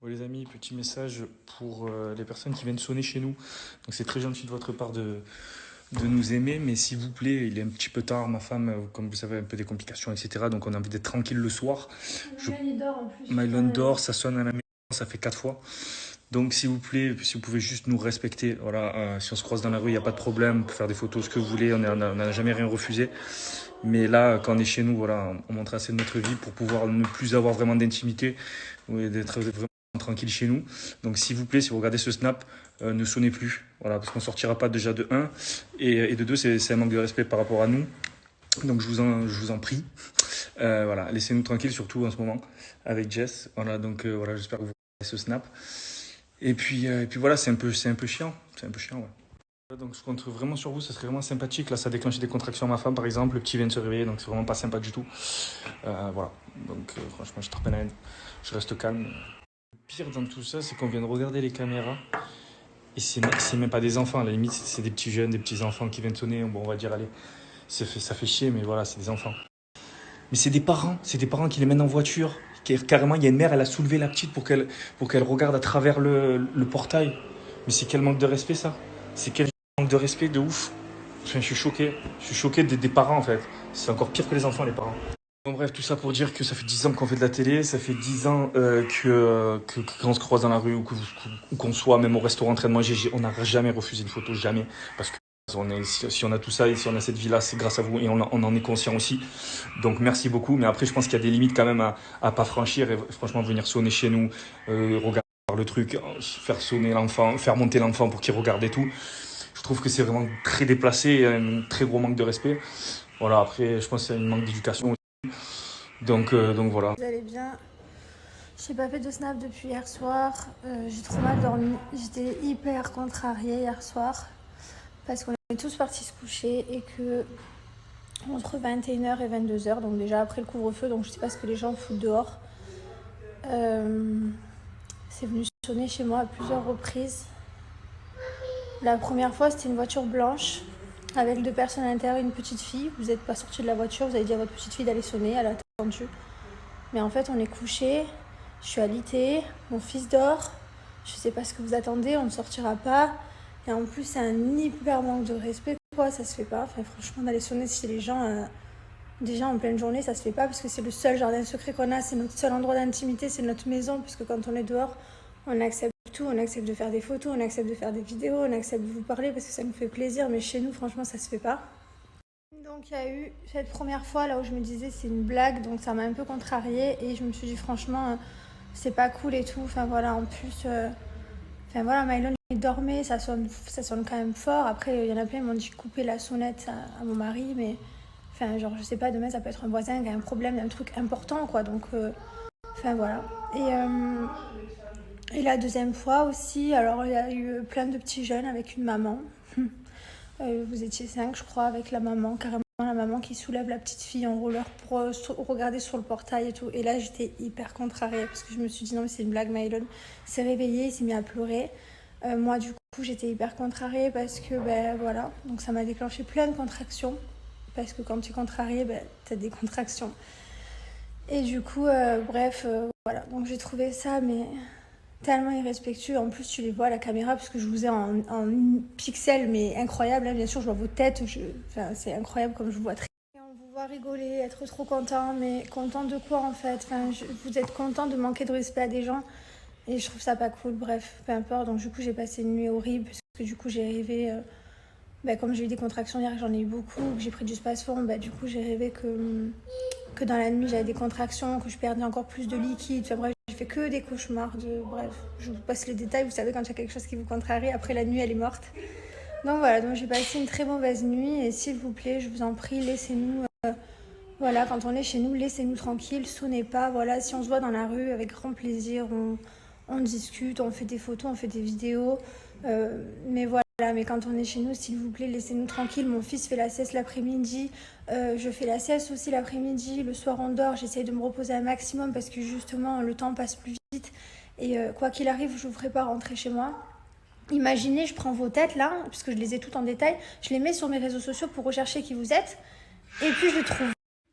Bon, les amis, petit message pour les personnes qui viennent sonner chez nous. Donc c'est très gentil de votre part de nous aimer, mais s'il vous plaît, il est un petit peu tard, ma femme, comme vous savez, un peu des complications, etc. Donc on a envie d'être tranquille le soir. Il dort en plus. Mylon dort, ça sonne à la maison, ça fait 4 fois. Donc s'il vous plaît, si vous pouvez juste nous respecter, voilà, si on se croise dans la rue, il n'y a pas de problème, on peut faire des photos, ce que vous voulez, on n'a jamais rien refusé. Mais là, quand on est chez nous, voilà, on montre assez de notre vie pour pouvoir ne plus avoir vraiment d'intimité, ou d'être vraiment tranquille chez nous. Donc s'il vous plaît, si vous regardez ce snap, ne sonnez plus, voilà, parce qu'on sortira pas déjà de 1, et de 2, c'est un manque de respect par rapport à nous. Donc je vous en prie, voilà, laissez-nous tranquilles, surtout en ce moment, avec Jess. Voilà, donc voilà, j'espère que vous regardez ce snap. Et puis voilà, c'est un peu chiant, ouais. Donc je compte vraiment sur vous, ça serait vraiment sympathique. Là, ça a déclenché des contractions à ma femme, par exemple. Le petit vient de se réveiller, donc c'est vraiment pas sympa du tout. Voilà, donc franchement, je te peine, je reste calme. Le pire dans tout ça, c'est qu'on vient de regarder les caméras. Et c'est même pas des enfants, à la limite, c'est des petits jeunes, des petits enfants qui viennent sonner. Bon, on va dire, allez, ça fait chier, mais voilà, c'est des enfants. Mais c'est des parents qui les mènent en voiture. Carrément, il y a une mère, elle a soulevé la petite pour qu'elle regarde à travers le portail. Mais c'est quel manque de respect, ça? C'est quel manque de respect de ouf. Enfin, je suis choqué. Je suis choqué des parents, en fait. C'est encore pire que les enfants, les parents. Bon, bref, tout ça pour dire que ça fait 10 ans qu'on fait de la télé, ça fait 10 ans qu'on se croise dans la rue ou qu'on soit même au restaurant en train de manger, on n'a jamais refusé une photo, jamais. Parce que si on a tout ça et si on a cette vie-là, c'est grâce à vous et on en est conscient aussi. Donc merci beaucoup, mais après je pense qu'il y a des limites quand même à pas franchir et franchement venir sonner chez nous, regarder le truc, faire sonner l'enfant, faire monter l'enfant pour qu'il regarde et tout. Je trouve que c'est vraiment très déplacé et un très gros manque de respect. Voilà, après je pense qu'il y a un manque d'éducation. Donc voilà. Vous allez bien? J'ai pas fait de snap depuis hier soir. J'ai trop mal dormi. J'étais hyper contrariée hier soir parce qu'on est tous partis se coucher et que entre 21h et 22h, donc déjà après le couvre-feu, donc je sais pas ce que les gens foutent dehors. C'est venu sonner chez moi à plusieurs reprises. La première fois, c'était une voiture blanche avec 2 personnes à l'intérieur et une petite fille. Vous n'êtes pas sorti de la voiture, vous avez dit à votre petite fille d'aller sonner, elle a attendu. Mais en fait, on est couché, je suis alitée, mon fils dort, je sais pas ce que vous attendez, on ne sortira pas. Et en plus, c'est un hyper manque de respect, quoi, ça se fait pas. Enfin, franchement, d'aller sonner chez les gens, déjà en pleine journée, ça se fait pas parce que c'est le seul jardin secret qu'on a, c'est notre seul endroit d'intimité, c'est notre maison, puisque quand on est dehors, on accepte tout, on accepte de faire des photos, on accepte de faire des vidéos, on accepte de vous parler parce que ça nous fait plaisir, mais chez nous, franchement, ça se fait pas. Donc il y a eu cette première fois là où je me disais c'est une blague, donc ça m'a un peu contrariée et je me suis dit franchement c'est pas cool et tout. Enfin voilà, en plus, enfin voilà, Mylon il dormait, ça sonne quand même fort. Après il y en a plein qui m'ont dit couper la sonnette à mon mari, mais enfin genre je sais pas, demain ça peut être un voisin qui a un problème d'un truc important quoi. Donc enfin voilà. Et la deuxième fois aussi, alors il y a eu plein de petits jeunes avec une maman. Vous étiez 5 je crois avec la maman, carrément la maman qui soulève la petite fille en roller pour regarder sur le portail et tout. Et là j'étais hyper contrariée parce que je me suis dit non mais c'est une blague, Mylon s'est réveillé, il s'est mis à pleurer. Moi du coup j'étais hyper contrariée parce que ben voilà, donc ça m'a déclenché plein de contractions. Parce que quand tu es contrariée, ben, t'as des contractions. Et du coup, bref, voilà. Donc j'ai trouvé ça, mais tellement irrespectueux. En plus, tu les vois à la caméra, parce que je vous ai en pixels, mais incroyable. Hein. Bien sûr, je vois vos têtes. Enfin, c'est incroyable comme je vous vois très bien. On vous voit rigoler, être trop content, mais content de quoi en fait? Enfin, vous êtes content de manquer de respect à des gens, et je trouve ça pas cool. Bref, peu importe. Donc du coup, j'ai passé une nuit horrible, parce que du coup, j'ai rêvé... comme j'ai eu des contractions hier, j'en ai eu beaucoup, que j'ai pris du Spasfon, du coup, j'ai rêvé que dans la nuit j'avais des contractions, que je perdais encore plus de liquide. Enfin bref, j'ai fait que des cauchemars. Bref, je vous passe les détails. Vous savez quand il y a quelque chose qui vous contrarie, après la nuit elle est morte. Donc voilà, donc j'ai passé une très mauvaise nuit et s'il vous plaît, je vous en prie, laissez-nous... voilà, quand on est chez nous, laissez-nous tranquilles, sonnez pas. Voilà, si on se voit dans la rue, avec grand plaisir, on discute, on fait des photos, on fait des vidéos. Mais voilà. Mais quand on est chez nous, s'il vous plaît, laissez-nous tranquilles. Mon fils fait la sieste l'après-midi. Je fais la sieste aussi l'après-midi. Le soir, on dort. J'essaye de me reposer un maximum parce que justement, le temps passe plus vite. Et quoi qu'il arrive, je vous ferai pas rentrer chez moi. Imaginez, je prends vos têtes là, puisque je les ai toutes en détail. Je les mets sur mes réseaux sociaux pour rechercher qui vous êtes. Et puis, je les trouve.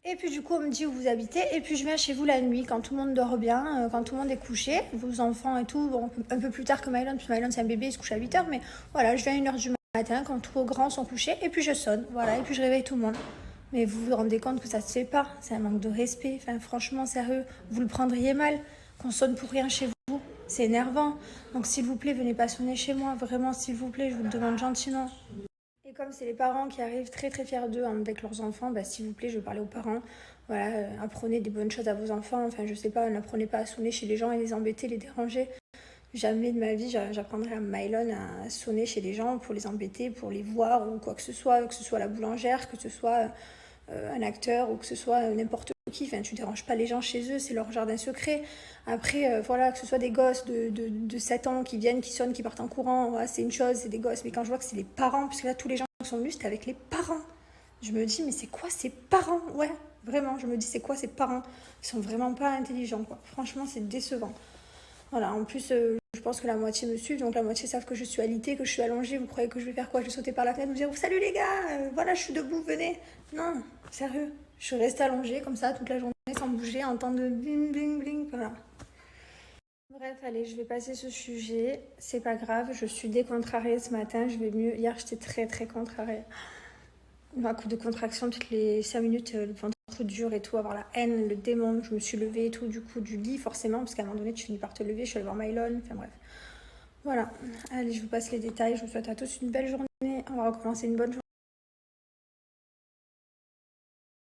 Et puis du coup, on me dit où vous habitez. Et puis je viens chez vous la nuit, quand tout le monde dort bien, quand tout le monde est couché, vos enfants et tout. Bon, un peu plus tard que Mylon, parce que Mylon c'est un bébé, il se couche à 8h. Mais voilà, je viens à 1h du matin, quand tous vos grands sont couchés. Et puis je sonne, voilà, et puis je réveille tout le monde. Mais vous vous rendez compte que ça se fait pas. C'est un manque de respect. Enfin, franchement, sérieux, vous le prendriez mal qu'on sonne pour rien chez vous. C'est énervant. Donc s'il vous plaît, venez pas sonner chez moi. Vraiment, s'il vous plaît, je vous le demande gentiment. Et comme c'est les parents qui arrivent très très fiers d'eux avec leurs enfants, bah, s'il vous plaît, je veux parler aux parents. Voilà, apprenez des bonnes choses à vos enfants. Enfin, je sais pas, n'apprenez pas à sonner chez les gens et les embêter, les déranger. Jamais de ma vie, j'apprendrai à Mylon à sonner chez les gens pour les embêter, pour les voir ou quoi que ce soit la boulangère, que ce soit un acteur ou que ce soit n'importe qui. Enfin, tu déranges pas les gens chez eux, c'est leur jardin secret. Après, voilà, que ce soit des gosses de 7 ans qui viennent, qui sonnent, qui partent en courant, voilà, c'est une chose, c'est des gosses. Mais quand je vois que c'est les parents, parce que là, tous les gens qui sont venus, c'était avec les parents. Je me dis, mais c'est quoi ces parents? Ouais, vraiment, je me dis, c'est quoi ces parents? Ils sont vraiment pas intelligents, quoi. Franchement, c'est décevant. Voilà, en plus, je pense que la moitié me suit, donc la moitié savent que je suis alitée, que je suis allongée. Vous croyez que je vais faire quoi? Je vais sauter par la fenêtre, vous dire salut les gars, voilà, je suis debout, venez. Non, sérieux, je suis restée allongée comme ça toute la journée sans bouger, en temps de bling bling bling, voilà. Bref, allez, je vais passer ce sujet, c'est pas grave, je suis décontrariée ce matin, je vais mieux. Hier, j'étais très très contrariée. Un coup de contraction toutes les 5 minutes, le ventre dur et tout, avoir la haine, le démon. Je me suis levée et tout, du coup, du lit, forcément, parce qu'à un moment donné, tu finis par te lever. Je suis allée voir Mylon, enfin bref. Voilà, allez, je vous passe les détails. Je vous souhaite à tous une belle journée. On va recommencer une bonne journée.